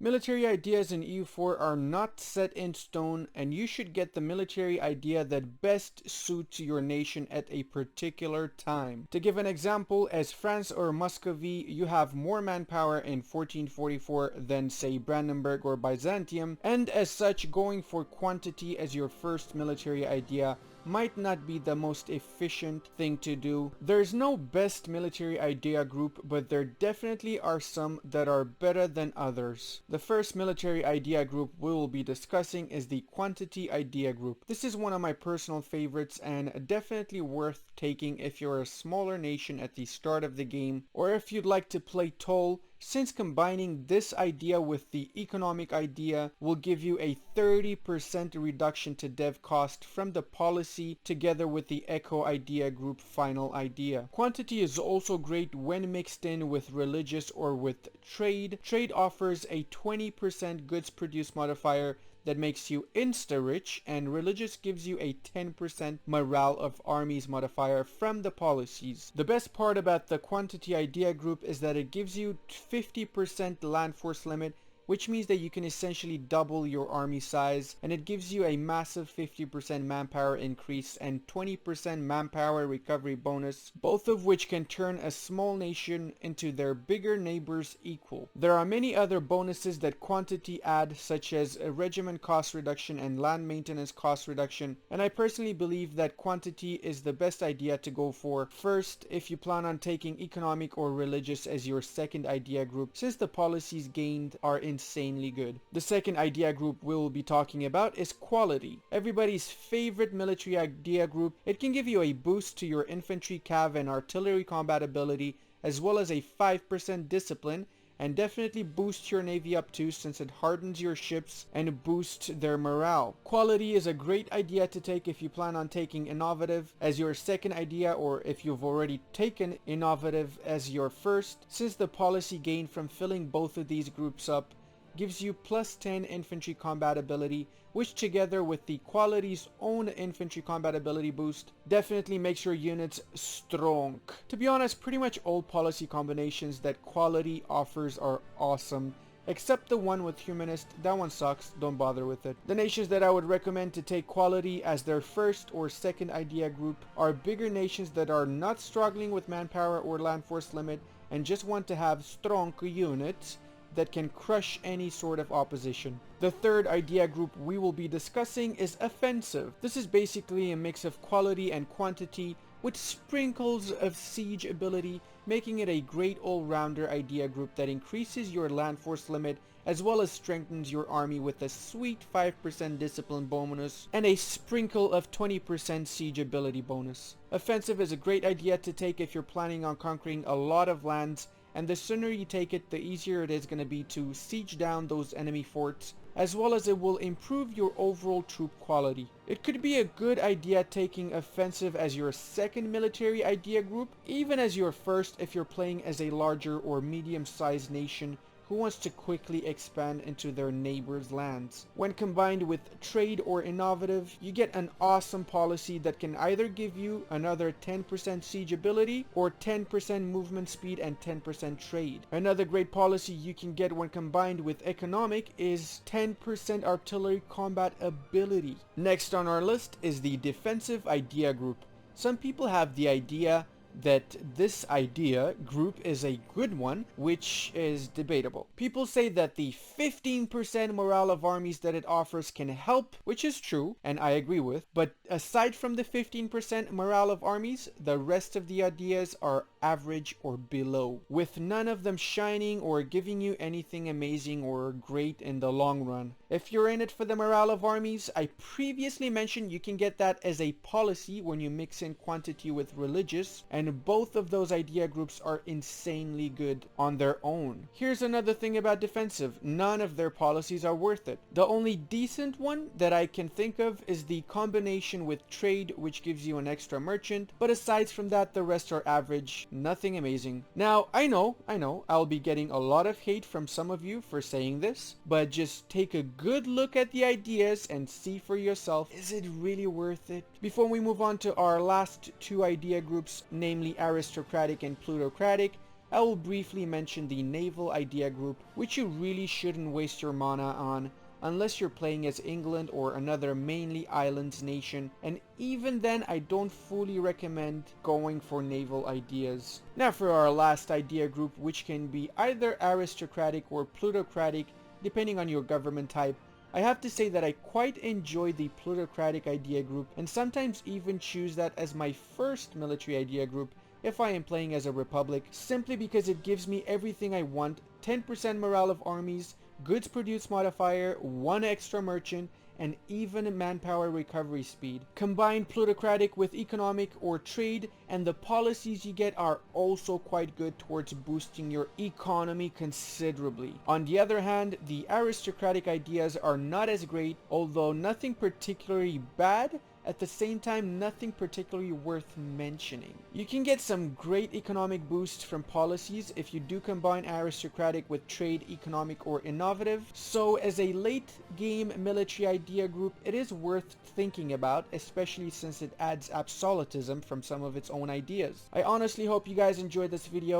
Military ideas in EU4 are not set in stone, and you should get the military idea that best suits your nation at a particular time. To give an example, as France or Muscovy, you have more manpower in 1444 than say Brandenburg or Byzantium, and as such going for quantity as your first military idea might not be the most efficient thing to do. There's no best military idea group, but there definitely are some that are better than others. The first military idea group we will be discussing is the quantity idea group. This is one of my personal favorites and definitely worth taking if you're a smaller nation at the start of the game, or if you'd like to play tall, since combining this idea with the economic idea will give you a 30% reduction to dev cost from the policy together with the eco idea group final idea. Quantity is also great when mixed in with religious or with trade. Trade offers a 20% goods produced modifier that makes you insta-rich, and religious gives you a 10% morale of armies modifier from the policies. The best part about the quantity idea group is that it gives you 50% land force limit, which means that you can essentially double your army size, and it gives you a massive 50% manpower increase and 20% manpower recovery bonus, both of which can turn a small nation into their bigger neighbors equal. There are many other bonuses that quantity add, such as a regiment cost reduction and land maintenance cost reduction, and I personally believe that quantity is the best idea to go for first if you plan on taking economic or religious as your second idea group, since the policies gained are insanely good. The second idea group we will be talking about is quality. Everybody's favorite military idea group. It can give you a boost to your infantry, cav, and artillery combat ability, as well as a 5% discipline, and definitely boost your navy up too, since it hardens your ships and boosts their morale. Quality is a great idea to take if you plan on taking innovative as your second idea, or if you've already taken innovative as your first, since the policy gain from filling both of these groups up gives you plus 10 infantry combat ability, which together with the quality's own infantry combat ability boost definitely makes your units strong. To be honest, pretty much all policy combinations that quality offers are awesome, except the one with humanist. That one sucks, don't bother with it. The nations that I would recommend to take quality as their first or second idea group are bigger nations that are not struggling with manpower or land force limit and just want to have strong units that can crush any sort of opposition. The third idea group we will be discussing is offensive. This is basically a mix of quality and quantity with sprinkles of siege ability, making it a great all-rounder idea group that increases your land force limit as well as strengthens your army with a sweet 5% discipline bonus and a sprinkle of 20% siege ability bonus. Offensive is a great idea to take if you're planning on conquering a lot of lands, and the sooner you take it, the easier it is going to be to siege down those enemy forts, as well as it will improve your overall troop quality. It could be a good idea taking offensive as your second military idea group, even as your first if you're playing as a larger or medium-sized nation who wants to quickly expand into their neighbors' lands. When combined with trade or innovative, you get an awesome policy that can either give you another 10% siege ability or 10% movement speed and 10% trade. Another great policy you can get when combined with economic is 10% artillery combat ability. Next on our list is the defensive idea group. Some people have the idea that this idea group is a good one, which is debatable. People say that the 15% morale of armies that it offers can help, which is true, and I agree with, but aside from the 15% morale of armies, the rest of the ideas are average or below, with none of them shining or giving you anything amazing or great in the long run. If you're in it for the morale of armies, I previously mentioned you can get that as a policy when you mix in quantity with religious, and both of those idea groups are insanely good on their own. Here's another thing about defensive: none of their policies are worth it. The only decent one that I can think of is the combination with trade, which gives you an extra merchant, but aside from that, the rest are average, nothing amazing. Now, I know, I'll be getting a lot of hate from some of you for saying this, but just take a good look at the ideas and see for yourself, is it really worth it? Before we move on to our last two idea groups, namely aristocratic and plutocratic, I will briefly mention the naval idea group, which you really shouldn't waste your mana on unless you're playing as England or another mainly islands nation, and even then I don't fully recommend going for naval ideas. Now for our last idea group, which can be either aristocratic or plutocratic depending on your government type, I have to say that I quite enjoy the plutocratic idea group and sometimes even choose that as my first military idea group if I am playing as a republic, simply because it gives me everything I want: 10% morale of armies, goods produced modifier, 1 extra merchant, and even manpower recovery speed. Combine plutocratic with economic or trade, and the policies you get are also quite good towards boosting your economy considerably. On the other hand, the aristocratic ideas are not as great, although nothing particularly bad, at the same time nothing particularly worth mentioning. You can get some great economic boosts from policies if you do combine aristocratic with trade, economic, or innovative, so as a late game military idea group it is worth thinking about, especially since it adds absolutism from some of its own ideas. I honestly hope you guys enjoyed this video.